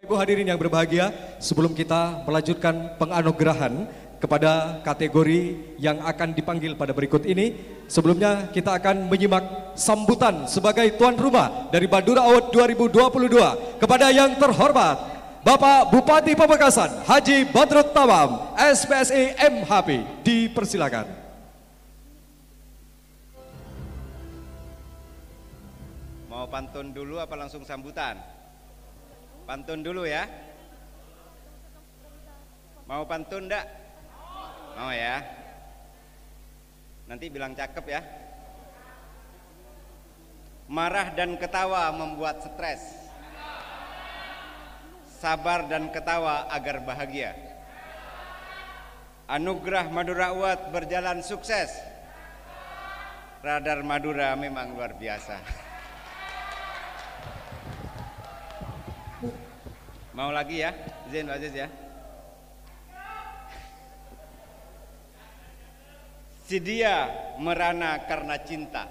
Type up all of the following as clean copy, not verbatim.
Ibu hadirin yang berbahagia, sebelum kita melanjutkan penganugerahan kepada kategori yang akan dipanggil pada berikut ini, sebelumnya kita akan menyimak sambutan sebagai tuan rumah dari Madura Award 2022 kepada yang terhormat Bapak Bupati Pamekasan Haji Badrut Tawam, SPSI MHP. Dipersilakan. Mau pantun dulu apa langsung sambutan? Pantun dulu ya. Mau pantun enggak? Mau ya. Nanti bilang cakep ya. Marah dan ketawa membuat stres. Sabar dan ketawa agar bahagia. Anugerah Madura Award berjalan sukses. Radar Madura memang luar biasa. Mau lagi ya, izin Pak Aziz ya. Si dia merana karena cinta.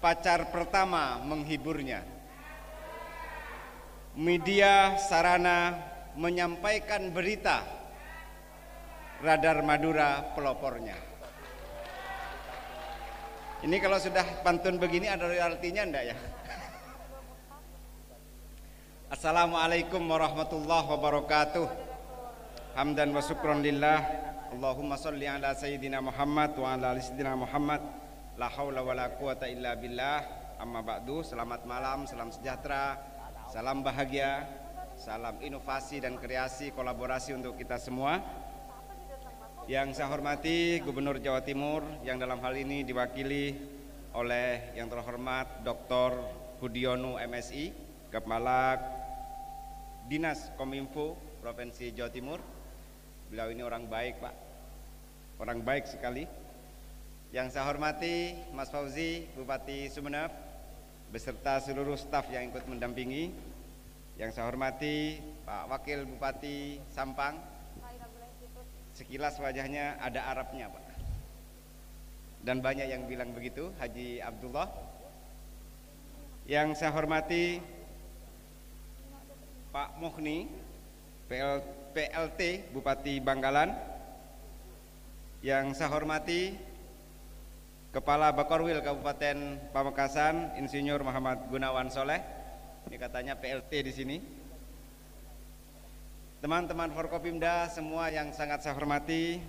Pacar pertama menghiburnya. Media sarana menyampaikan berita. Radar Madura pelopornya. Ini kalau sudah pantun begini ada artinya enggak ya? Assalamualaikum warahmatullahi wabarakatuh. Hamdan wa syukron lillah. Allahumma salli ala sayyidina Muhammad wa ala ali sayyidina Muhammad. La haula wa la quwata illa billah. Amma ba'du. Selamat malam, salam sejahtera, salam bahagia, salam inovasi dan kreasi kolaborasi untuk kita semua. Yang saya hormati Gubernur Jawa Timur yang dalam hal ini diwakili oleh yang terhormat Dr. Budiono MSI, Kepala Dinas Kominfo Provinsi Jawa Timur. Beliau ini orang baik Pak, orang baik sekali. Yang saya hormati Mas Fauzi, Bupati Sumeneb, beserta seluruh staf yang ikut mendampingi. Yang saya hormati Pak Wakil Bupati Sampang, sekilas wajahnya ada Arabnya Pak, dan banyak yang bilang begitu, Haji Abdullah. Yang saya hormati Pak Muhni, PLT Bupati Bangkalan. Yang saya hormati Kepala Bakorwil Kabupaten Pamekasan, Insinyur Muhammad Gunawan Soleh. Ini katanya PLT di sini. Teman-teman Forkopimda semua yang sangat saya hormati.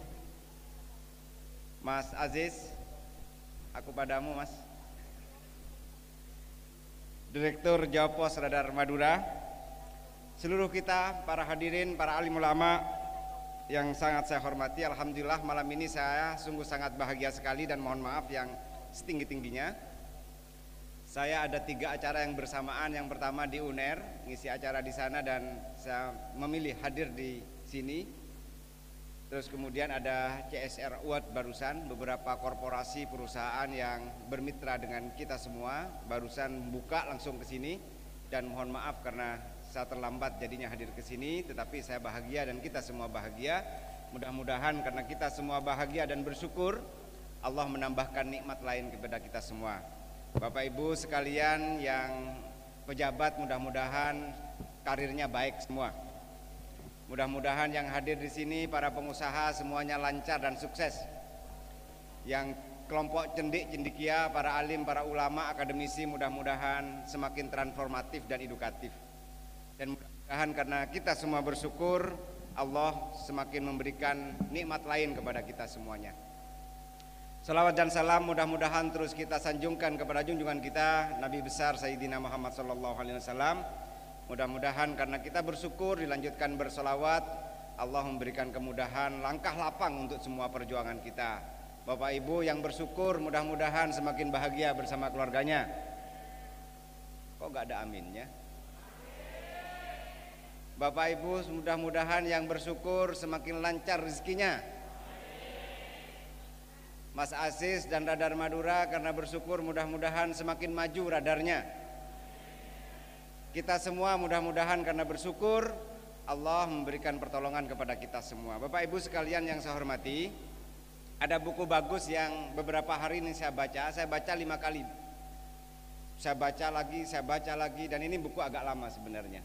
Mas Aziz, aku padamu Mas. Direktur Jawa Pos Radar Madura. Seluruh kita, para hadirin, para alim ulama yang sangat saya hormati. Alhamdulillah malam ini saya sungguh sangat bahagia sekali dan mohon maaf yang setinggi-tingginya. Saya ada 3 acara yang bersamaan. Yang pertama di UNER, ngisi acara di sana dan saya memilih hadir di sini. Terus kemudian ada CSR Award barusan, beberapa korporasi perusahaan yang bermitra dengan kita semua barusan buka langsung ke sini, dan mohon maaf karena saya terlambat jadinya hadir ke sini, tetapi saya bahagia dan kita semua bahagia. Mudah-mudahan karena kita semua bahagia dan bersyukur, Allah menambahkan nikmat lain kepada kita semua. Bapak Ibu sekalian yang pejabat, mudah-mudahan karirnya baik semua. Mudah-mudahan yang hadir di sini para pengusaha semuanya lancar dan sukses. Yang kelompok cendik cendikia, para alim, para ulama, akademisi mudah-mudahan semakin transformatif dan edukatif. Dan mudah-mudahan karena kita semua bersyukur, Allah semakin memberikan nikmat lain kepada kita semuanya. Salawat dan salam mudah-mudahan terus kita sanjungkan kepada junjungan kita Nabi besar Sayyidina Muhammad SAW. Mudah-mudahan karena kita bersyukur dilanjutkan bersolawat, Allah memberikan kemudahan, langkah lapang untuk semua perjuangan kita. Bapak Ibu yang bersyukur mudah-mudahan semakin bahagia bersama keluarganya. Kok gak ada aminnya? Bapak Ibu mudah-mudahan yang bersyukur semakin lancar rezekinya. Mas Aziz dan Radar Madura karena bersyukur mudah-mudahan semakin maju radarnya. Kita semua mudah-mudahan karena bersyukur Allah memberikan pertolongan kepada kita semua. Bapak Ibu sekalian yang saya hormati, ada buku bagus yang beberapa hari ini saya baca 5 kali. saya baca lagi, dan ini buku agak lama sebenarnya.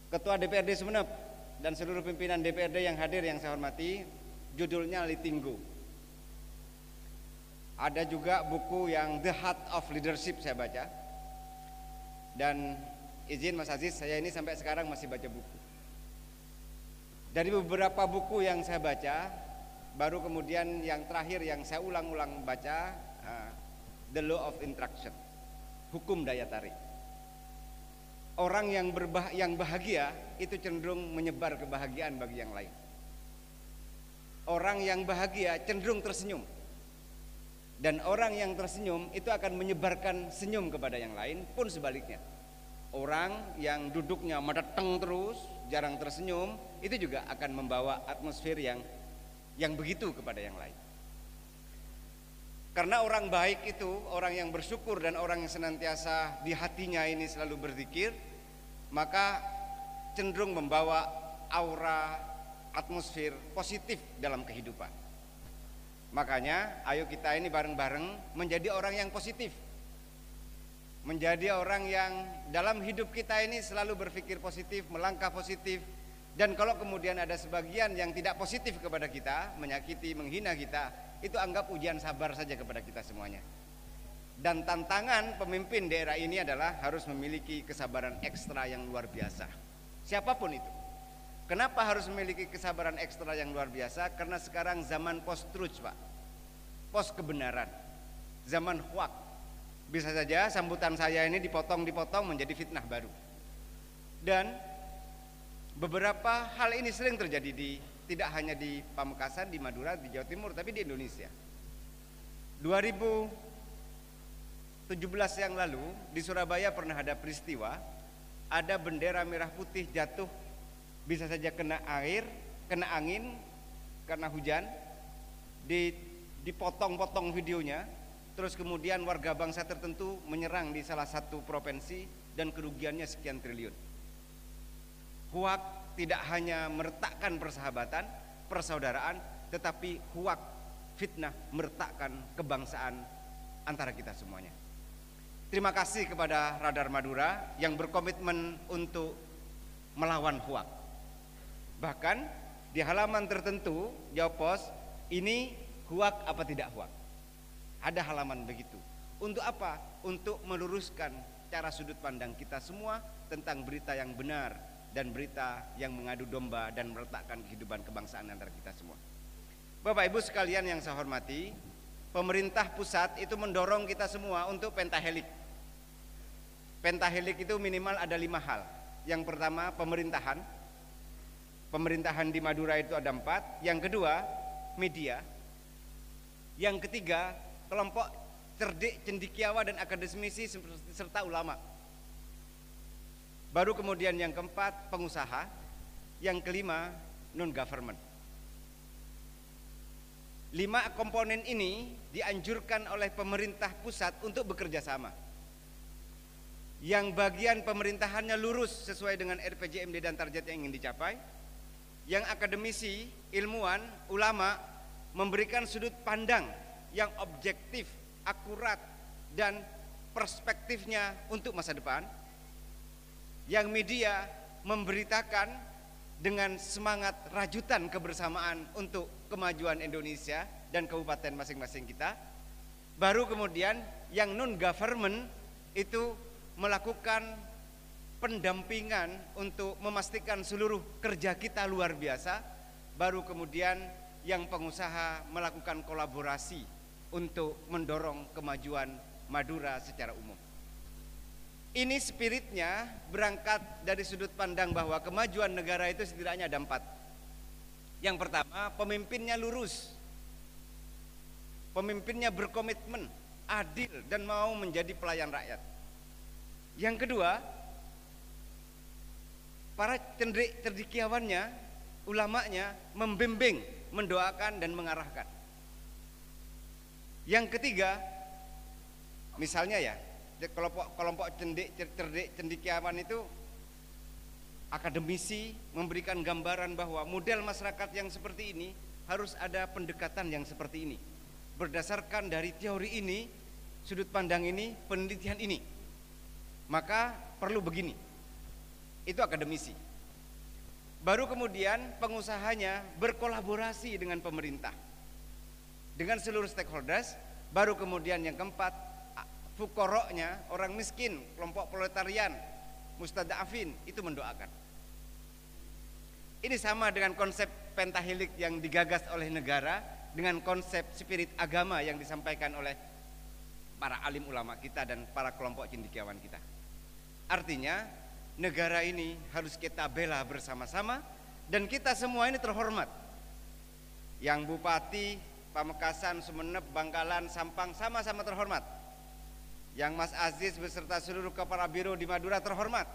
Ketua DPRD Sumeneb dan seluruh pimpinan DPRD yang hadir yang saya hormati, judulnya Litinggo. Ada juga buku yang The Heart of Leadership saya baca. Dan izin Mas Aziz, saya ini sampai sekarang masih baca buku. Dari beberapa buku yang saya baca, baru kemudian yang terakhir yang saya ulang-ulang baca, The Law of Attraction, hukum daya tarik. Orang yang bahagia itu cenderung menyebar kebahagiaan bagi yang lain. Orang yang bahagia cenderung tersenyum, dan orang yang tersenyum itu akan menyebarkan senyum kepada yang lain, pun sebaliknya. Orang yang duduknya medeteng terus, jarang tersenyum, itu juga akan membawa atmosfer yang begitu kepada yang lain. Karena orang baik itu orang yang bersyukur dan orang yang senantiasa di hatinya ini selalu berzikir, maka cenderung membawa aura atmosfer positif dalam kehidupan. Makanya ayo kita ini bareng-bareng menjadi orang yang positif, menjadi orang yang dalam hidup kita ini selalu berpikir positif, melangkah positif. Dan kalau kemudian ada sebagian yang tidak positif kepada kita, menyakiti, menghina kita, itu anggap ujian sabar saja kepada kita semuanya. Dan tantangan pemimpin daerah ini adalah harus memiliki kesabaran ekstra yang luar biasa, siapapun itu. Kenapa harus memiliki kesabaran ekstra yang luar biasa? Karena sekarang zaman post-truth, Pak, post kebenaran, zaman hoax. Bisa saja sambutan saya ini dipotong-dipotong menjadi fitnah baru. Dan beberapa hal ini sering terjadi tidak hanya di Pamekasan, di Madura, di Jawa Timur, tapi di Indonesia. 2017 yang lalu di Surabaya pernah ada peristiwa, ada bendera merah putih jatuh, bisa saja kena air, kena angin, karena hujan, dipotong-potong videonya. Terus kemudian warga bangsa tertentu menyerang di salah satu provinsi dan kerugiannya sekian triliun. Hoak tidak hanya meretakkan persahabatan, persaudaraan, tetapi hoak, fitnah meretakkan kebangsaan antara kita semuanya. Terima kasih kepada Radar Madura yang berkomitmen untuk melawan hoak. Bahkan di halaman tertentu Jawa Pos, ini hoak apa tidak hoak? Ada halaman begitu. Untuk apa? Untuk meluruskan cara sudut pandang kita semua tentang berita yang benar dan berita yang mengadu domba dan meletakkan kehidupan kebangsaan antara kita semua. Bapak Ibu sekalian yang saya hormati, pemerintah pusat itu mendorong kita semua untuk pentahelik. Pentahelik itu minimal ada 5 hal. Yang pertama pemerintahan. Pemerintahan di Madura itu ada 4. Yang kedua media. Yang ketiga kelompok cerdik, cendekiawa dan akademisi serta ulama. Baru kemudian yang keempat pengusaha. Yang kelima non-government. 5 komponen ini dianjurkan oleh pemerintah pusat untuk bekerja sama. Yang bagian pemerintahannya lurus sesuai dengan RPJMD dan target yang ingin dicapai. Yang akademisi, ilmuwan, ulama memberikan sudut pandang yang objektif, akurat, dan perspektifnya untuk masa depan. Yang media memberitakan dengan semangat rajutan kebersamaan untuk kemajuan Indonesia dan kabupaten masing-masing kita. Baru kemudian yang non-government itu melakukan pendampingan untuk memastikan seluruh kerja kita luar biasa. Baru kemudian yang pengusaha melakukan kolaborasi untuk mendorong kemajuan Madura secara umum. Ini spiritnya berangkat dari sudut pandang bahwa kemajuan negara itu setidaknya ada 4. Yang pertama, pemimpinnya lurus, pemimpinnya berkomitmen, adil dan mau menjadi pelayan rakyat. Yang kedua, para cendekiawannya, ulamanya membimbing, mendoakan dan mengarahkan. Yang ketiga, misalnya ya, kelompok cerdik cendekiawan itu akademisi memberikan gambaran bahwa model masyarakat yang seperti ini harus ada pendekatan yang seperti ini. Berdasarkan dari teori ini, sudut pandang ini, penelitian ini. Maka perlu begini. Itu akademisi. Baru kemudian pengusahanya berkolaborasi dengan pemerintah, dengan seluruh stakeholders. Baru kemudian yang keempat, fukoroknya, orang miskin, kelompok proletarian, mustadafin, itu mendoakan. Ini sama dengan konsep pentahelik yang digagas oleh negara, dengan konsep spirit agama yang disampaikan oleh para alim ulama kita dan para kelompok cendekiawan kita. Artinya negara ini harus kita bela bersama-sama, dan kita semua ini terhormat. Yang Bupati Pamekasan, Sumeneb, Bangkalan, Sampang sama-sama terhormat. Yang Mas Aziz beserta seluruh kepala biro di Madura terhormat.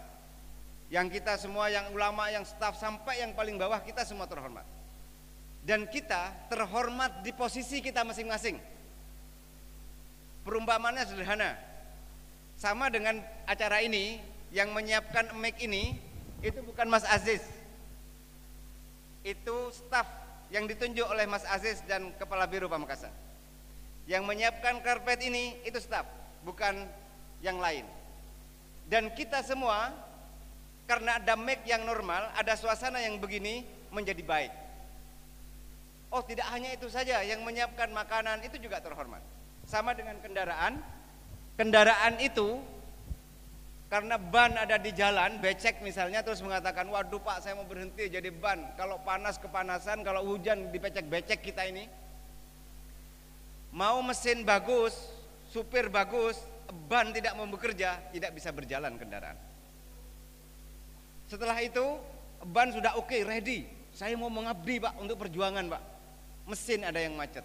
Yang kita semua, yang ulama, yang staf sampai yang paling bawah, kita semua terhormat. Dan kita terhormat di posisi kita masing-masing. Perumpamannya sederhana. Sama dengan acara ini, yang menyiapkan mic ini itu bukan Mas Aziz. Itu staf yang ditunjuk oleh Mas Aziz dan Kepala Biro Pamekasan. Yang menyiapkan karpet ini itu staf, bukan yang lain. Dan kita semua, karena ada mic yang normal, ada suasana yang begini, menjadi baik. Oh, tidak hanya itu saja, yang menyiapkan makanan itu juga terhormat. Sama dengan kendaraan. Kendaraan itu karena ban ada di jalan, becek misalnya, terus mengatakan, waduh Pak, saya mau berhenti jadi ban. Kalau panas kepanasan, kalau hujan dipecek-becek kita ini. Mau mesin bagus, supir bagus, ban tidak mau bekerja, tidak bisa berjalan kendaraan. Setelah itu, ban sudah oke, ready. Saya mau mengabdi Pak untuk perjuangan Pak. Mesin ada yang macet.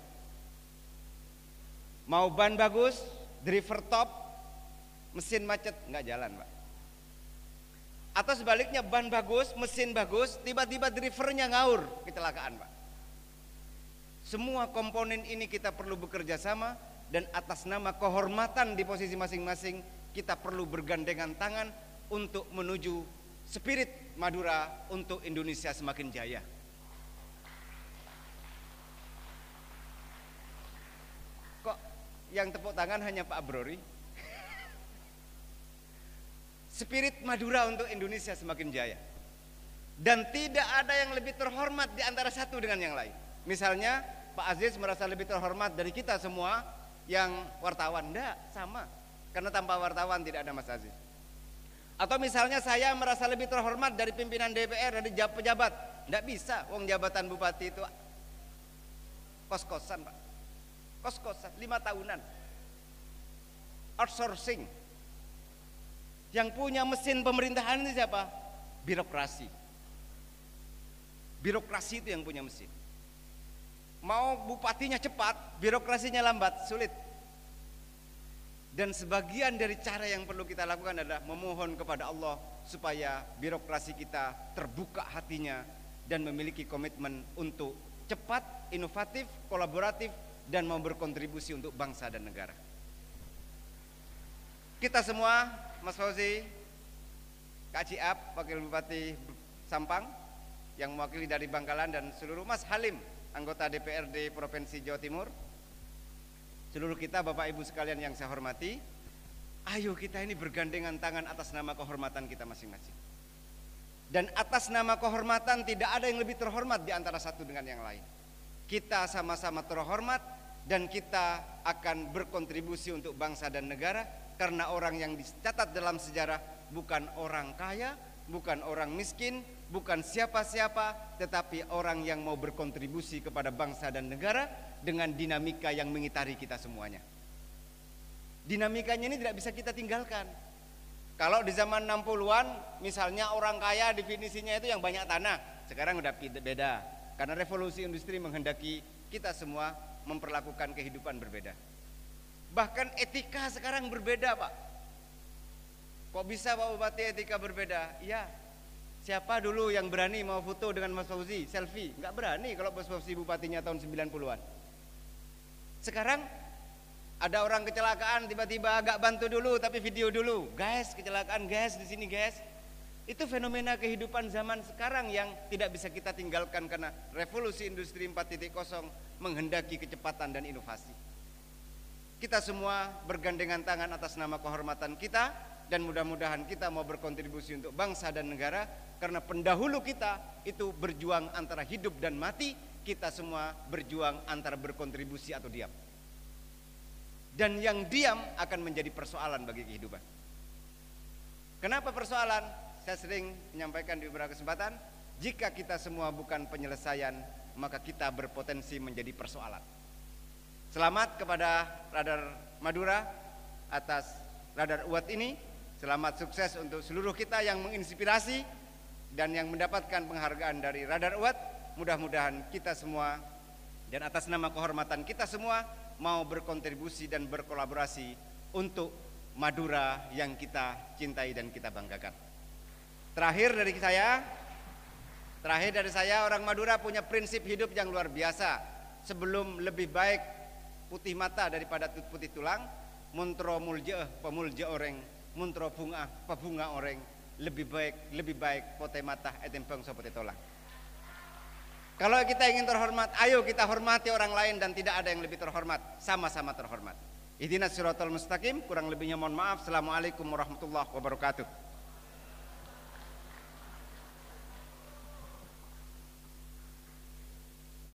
Mau ban bagus, driver top, mesin macet, nggak jalan Pak. Atau sebaliknya, ban bagus, mesin bagus, tiba-tiba drivernya ngaur, kecelakaan Pak. Semua komponen ini kita perlu bekerja sama, dan atas nama kehormatan di posisi masing-masing, kita perlu bergandengan tangan untuk menuju spirit Madura untuk Indonesia semakin jaya. Kok yang tepuk tangan hanya Pak Brori? Spirit Madura untuk Indonesia semakin jaya. Dan tidak ada yang lebih terhormat di antara satu dengan yang lain. Misalnya Pak Aziz merasa lebih terhormat dari kita semua yang wartawan. Enggak, sama. Karena tanpa wartawan tidak ada Mas Aziz. Atau misalnya saya merasa lebih terhormat dari pimpinan DPR, dari pejabat. Enggak bisa, wong jabatan bupati itu kos-kosan Pak. Kos-kosan, 5 tahunan. Outsourcing. Yang punya mesin pemerintahan ini siapa? Birokrasi. Birokrasi itu yang punya mesin. Mau bupatinya cepat, birokrasinya lambat, sulit. Dan sebagian dari cara yang perlu kita lakukan adalah memohon kepada Allah supaya birokrasi kita terbuka hatinya dan memiliki komitmen untuk cepat, inovatif, kolaboratif, dan mau berkontribusi untuk bangsa dan negara. Kita semua, Mas Fauzi, Kak Ciap, Wakil Bupati Sampang, yang mewakili dari Bangkalan, dan seluruh Mas Halim, anggota DPRD Provinsi Jawa Timur, seluruh kita Bapak Ibu sekalian yang saya hormati, ayo kita ini bergandengan tangan atas nama kehormatan kita masing-masing. Dan atas nama kehormatan tidak ada yang lebih terhormat di antara satu dengan yang lain. Kita sama-sama terhormat dan kita akan berkontribusi untuk bangsa dan negara, karena orang yang dicatat dalam sejarah bukan orang kaya, bukan orang miskin, bukan siapa-siapa, tetapi orang yang mau berkontribusi kepada bangsa dan negara dengan dinamika yang mengitari kita semuanya. Dinamikanya ini tidak bisa kita tinggalkan. Kalau di zaman 60-an misalnya orang kaya definisinya itu yang banyak tanah, sekarang udah beda. Karena revolusi industri menghendaki kita semua memperlakukan kehidupan berbeda. Bahkan etika sekarang berbeda Pak. Kok bisa Pak Bupati etika berbeda? Iya. Siapa dulu yang berani mau foto dengan Mas Fauzi, selfie? Nggak berani kalau Mas Fauzi bupatinya tahun 90-an. Sekarang ada orang kecelakaan tiba-tiba agak bantu dulu tapi video dulu. Guys, kecelakaan guys di sini guys. Itu fenomena kehidupan zaman sekarang yang tidak bisa kita tinggalkan karena revolusi industri 4.0 menghendaki kecepatan dan inovasi. kita semua bergandengan tangan atas nama kehormatan kita, dan mudah-mudahan kita mau berkontribusi untuk bangsa dan negara, karena pendahulu kita itu berjuang antara hidup dan mati, kita semua berjuang antara berkontribusi atau diam. Dan yang diam akan menjadi persoalan bagi kehidupan. Kenapa persoalan? Saya sering menyampaikan di beberapa kesempatan, jika kita semua bukan penyelesaian, maka kita berpotensi menjadi persoalan. Selamat kepada Radar Madura atas Radar Award ini. Selamat sukses untuk seluruh kita yang menginspirasi dan yang mendapatkan penghargaan dari Radar Award. Mudah-mudahan kita semua dan atas nama kehormatan kita semua mau berkontribusi dan berkolaborasi untuk Madura yang kita cintai dan kita banggakan. Terakhir dari saya, orang Madura punya prinsip hidup yang luar biasa. Sebelum lebih baik putih mata daripada putih tulang, muntro mulja pemulja orang, muntro bunga pebunga orang, lebih baik pote mata etempeng sopote tolang. Kalau kita ingin terhormat, ayo kita hormati orang lain dan tidak ada yang lebih terhormat, sama-sama terhormat. Ihdinas siratal mustaqim, kurang lebihnya mohon maaf. Assalamualaikum warahmatullahi wabarakatuh.